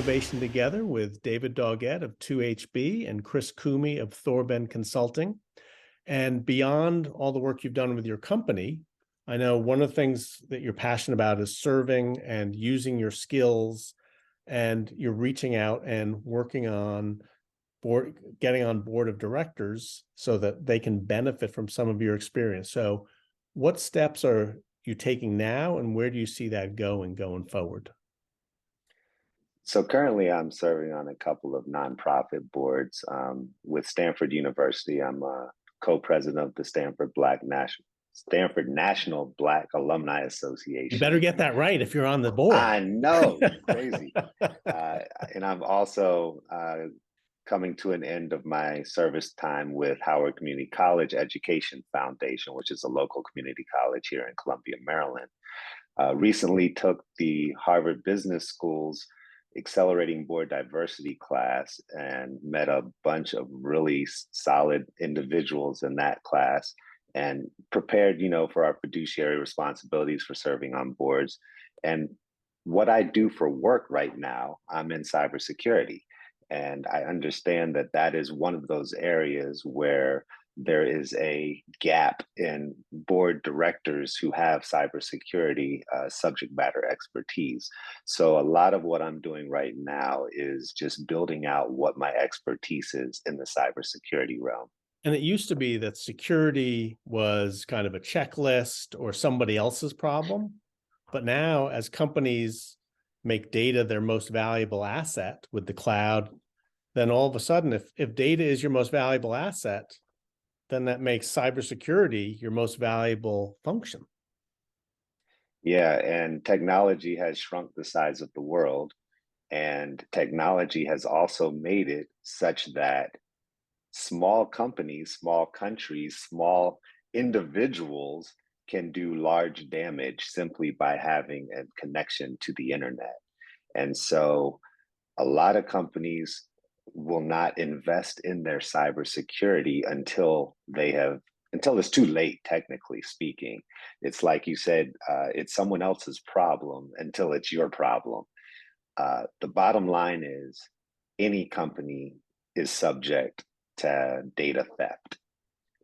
innovation together with David Doggette of 2HB and Chris Koomey of Thorben Consulting. And beyond all the work you've done with your company, I know one of the things that you're passionate about is serving and using your skills, and you're reaching out and working on getting on board of directors so that they can benefit from some of your experience. So what steps are you taking now, and where do you see that going forward? So currently, I'm serving on a couple of nonprofit boards with Stanford University. I'm a co-president of the Stanford National Black Alumni You Association. better get that right if you're on the board. I know, crazy. And I'm also coming to an end of my service time with Howard Community College Education Foundation, which is a local community college here in Columbia, Maryland. Recently took the Harvard Business School's Accelerating Board Diversity class and met a bunch of really solid individuals in that class and prepared, for our fiduciary responsibilities for serving on boards. And what I do for work right now, I'm in cybersecurity. And I understand that that is one of those areas where there is a gap in board directors who have cybersecurity subject matter expertise. So a lot of what I'm doing right now is just building out what my expertise is in the cybersecurity realm. And it used to be that security was kind of a checklist or somebody else's problem. But now, as companies make data their most valuable asset with the cloud, then all of a sudden, if data is your most valuable asset, then that makes cybersecurity your most valuable function. Yeah, and technology has shrunk the size of the world, and technology has also made it such that small companies, small countries, small individuals can do large damage simply by having a connection to the internet. And so a lot of companies will not invest in their cybersecurity until it's too late, technically speaking. It's like you said, it's someone else's problem until it's your problem. The bottom line is any company is subject to data theft.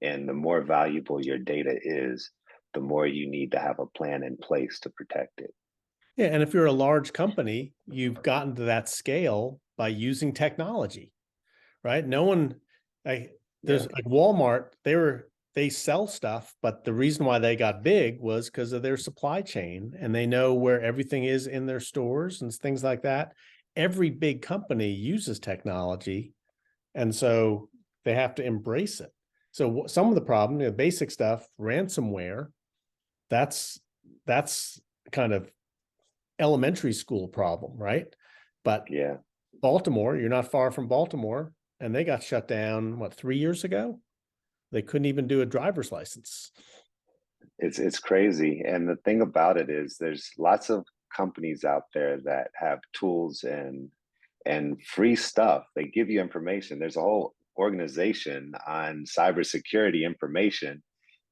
And the more valuable your data is, the more you need to have a plan in place to protect it. Yeah, and if you're a large company, you've gotten to that scale by using technology, right? There's like Walmart, they sell stuff, but the reason why they got big was because of their supply chain, and they know where everything is in their stores and things like that. Every big company uses technology, and so they have to embrace it. So some of the problem, basic stuff, ransomware, that's kind of elementary school problem, right? But yeah, Baltimore, you're not far from Baltimore, and they got shut down, 3 years ago? They couldn't even do a driver's license. it's crazy. And the thing about it is there's lots of companies out there that have tools and free stuff. They give you information. There's a whole organization on cybersecurity information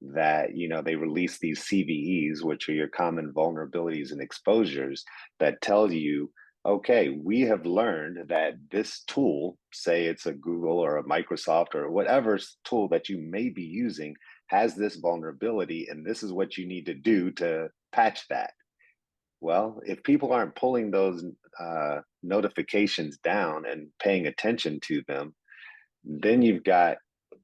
that they release these CVEs, which are your common vulnerabilities and exposures, that tell you, okay, we have learned that this tool, say it's a Google or a Microsoft or whatever tool that you may be using, has this vulnerability, and this is what you need to do to patch that. Well, if people aren't pulling those notifications down and paying attention to them, then you've got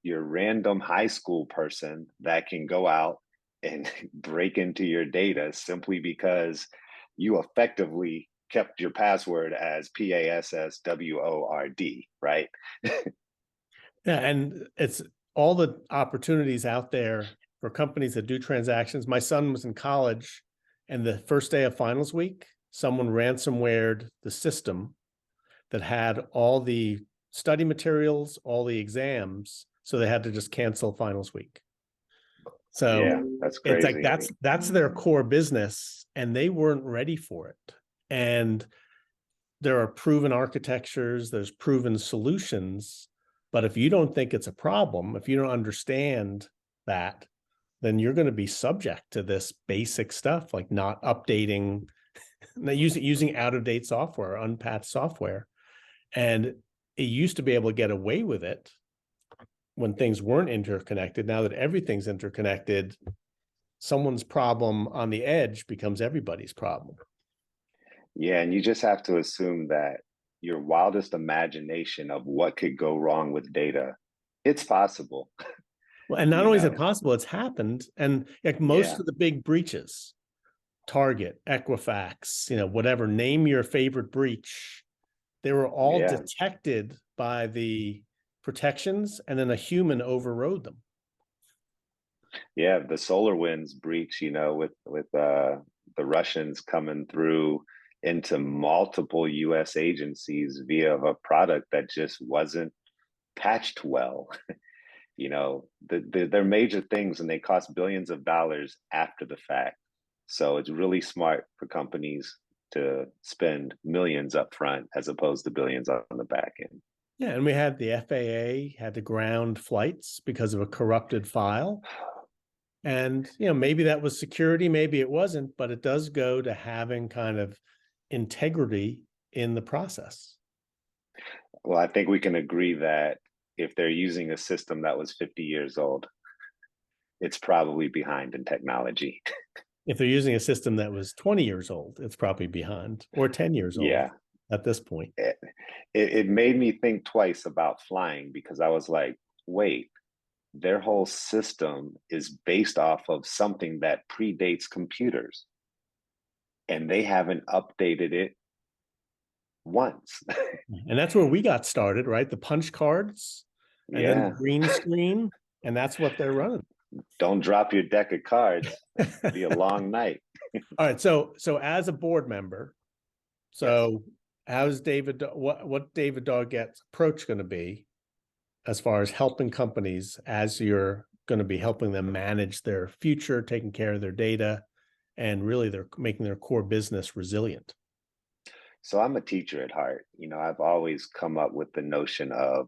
your random high school person that can go out and break into your data simply because you effectively kept your password as PASSWORD, right? Yeah, and it's all the opportunities out there for companies that do transactions. My son was in college, and the first day of finals week, someone ransomwared the system that had all the study materials, all the exams, so they had to just cancel finals week. So yeah, that's crazy. It's like that's their core business, and they weren't ready for it. And there are proven architectures, there's proven solutions, but if you don't think it's a problem, if you don't understand that, then you're going to be subject to this basic stuff, like not updating They using out-of-date software, unpatched software. And it used to be able to get away with it when things weren't interconnected. Now that everything's interconnected, someone's problem on the edge becomes everybody's problem. Yeah, and you just have to assume that your wildest imagination of what could go wrong with data, it's possible. Well, and not You only is it know, possible, it's happened. And like most yeah, of the big breaches, Target, Equifax, whatever, name your favorite breach, they were all yeah, detected by the protections, and then a human overrode them. yeah. The SolarWinds breach, with the Russians coming through into multiple U.S. agencies via a product that just wasn't patched well. They're major things, and they cost billions of dollars after the fact. So it's really smart for companies to spend millions up front as opposed to billions on the back end. Yeah, and we had the FAA had to ground flights because of a corrupted file. And, maybe that was security, maybe it wasn't, but it does go to having kind of integrity in the process. Well, I think we can agree that if they're using a system that was 50 years old, it's probably behind in technology. If they're using a system that was 20 years old, it's probably behind, or 10 years old Yeah. at this point. It made me think twice about flying, because I was like, wait, their whole system is based off of something that predates computers, and they haven't updated it once. And that's where we got started, right? The punch cards and then the Yeah. green screen, and that's what they're running. Don't drop your deck of cards. It'll be a long night. All right. So as a board member, Yes. how's what David Doggette's approach going to be as far as helping companies as you're going to be helping them manage their future, taking care of their data, and really they're making their core business resilient? So I'm a teacher at heart. I've always come up with the notion of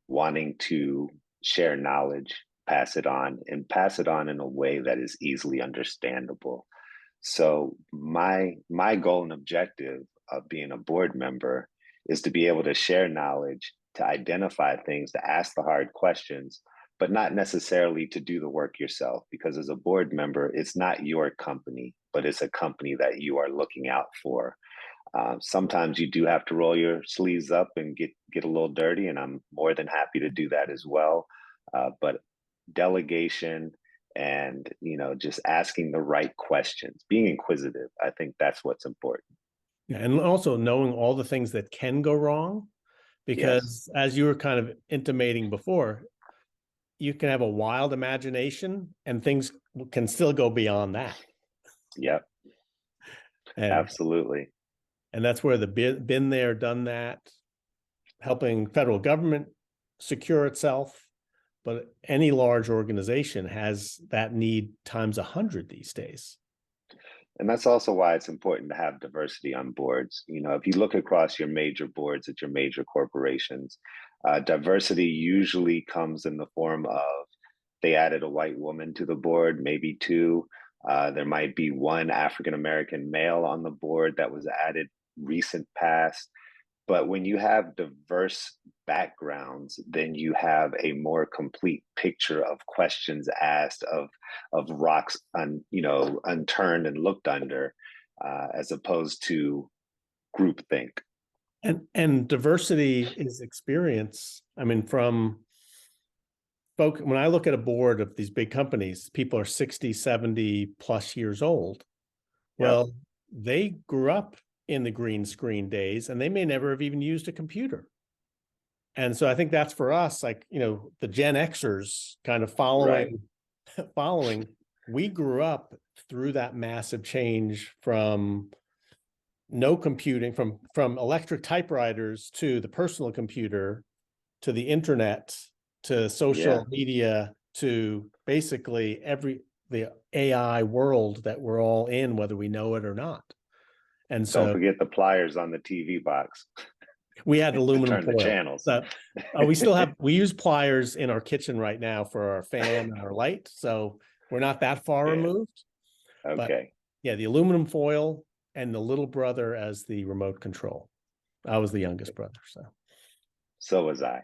wanting to share knowledge, pass it on, and pass it on in a way that is easily understandable. So my goal and objective of being a board member is to be able to share knowledge, to identify things, to ask the hard questions, but not necessarily to do the work yourself. Because as a board member, it's not your company, but it's a company that you are looking out for. Sometimes you do have to roll your sleeves up and get a little dirty, and I'm more than happy to do that as well. But delegation and just asking the right questions, being inquisitive, I think that's what's important. Yeah, and also knowing all the things that can go wrong, Yes. because as you were kind of intimating before, you can have a wild imagination and things can still go beyond that. Yep. And Absolutely. that's where the been there, done that, helping federal government secure itself. But any large organization has that need times 100 these days. And that's also why it's important to have diversity on boards. If you look across your major boards at your major corporations, diversity usually comes in the form of they added a white woman to the board, maybe two. There might be one African American male on the board that was added recent past. But when you have diverse backgrounds, then you have a more complete picture of questions asked, of rocks unturned and looked under, as opposed to groupthink. And diversity is experience. I mean, from folk, when I look at a board of these big companies, people are 60, 70 plus years old. Yep. Well, they grew up in the green screen days and they may never have even used a computer. And so I think that's for us, like, the Gen Xers kind of Right. following, we grew up through that massive change from no computing, from electric typewriters to the personal computer, to the internet, to social Yeah. media, to basically the AI world that we're all in, whether we know it or not. And Don't so forget the pliers on the TV box we had to aluminum turn the foil. channels. So we use pliers in our kitchen right now for our fan and our light. So we're not that far Yeah. removed, but Okay. yeah, the aluminum foil and the little brother as the remote control. I was the youngest brother, so. So was I.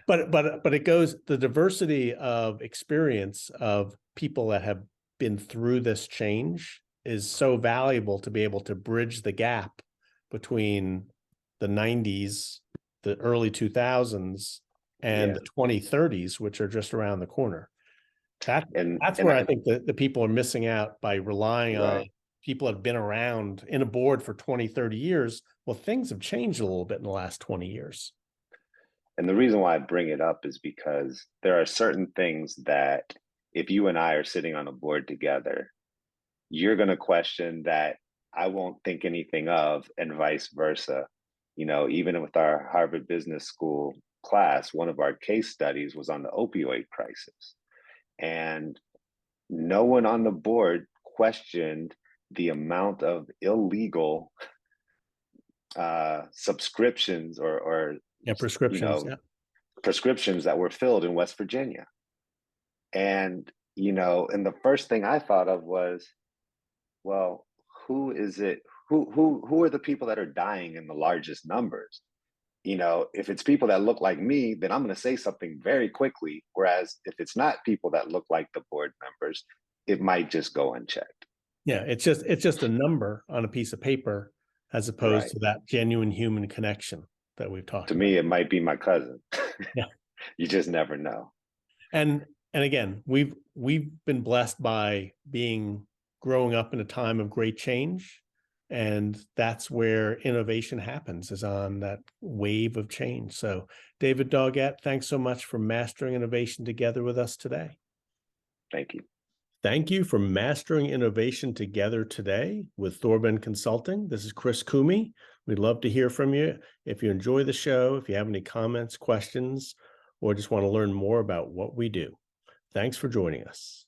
But it goes, the diversity of experience of people that have been through this change is so valuable to be able to bridge the gap between the 90s, the early 2000s, and the 2030s, which are just around the corner. That's where I think the people are missing out by relying on people that have been around in a board for 20, 30 years. Well, things have changed a little bit in the last 20 years. And the reason why I bring it up is because there are certain things that if you and I are sitting on a board together, you're going to question that I won't think anything of, and vice versa. You know, even with our Harvard Business School class, one of our case studies was on the opioid crisis. And no one on the board questioned the amount of illegal subscriptions or prescriptions, prescriptions that were filled in West Virginia. And and the first thing I thought of was, well, who is it? Who are the people that are dying in the largest numbers? If it's people that look like me, then I'm going to say something very quickly. Whereas if it's not people that look like the board members, it might just go unchecked. Yeah, it's just a number on a piece of paper, as opposed to that genuine human connection that we've talked about. To me, it might be my cousin. Yeah. You just never know. And again, we've been blessed by growing up in a time of great change. And that's where innovation happens, is on that wave of change. So David Doggette, thanks so much for mastering innovation together with us today. Thank you. Thank you for mastering innovation together today with Thorben Consulting. This is Chris Koomey. We'd love to hear from you. If you enjoy the show, if you have any comments, questions, or just want to learn more about what we do. Thanks for joining us.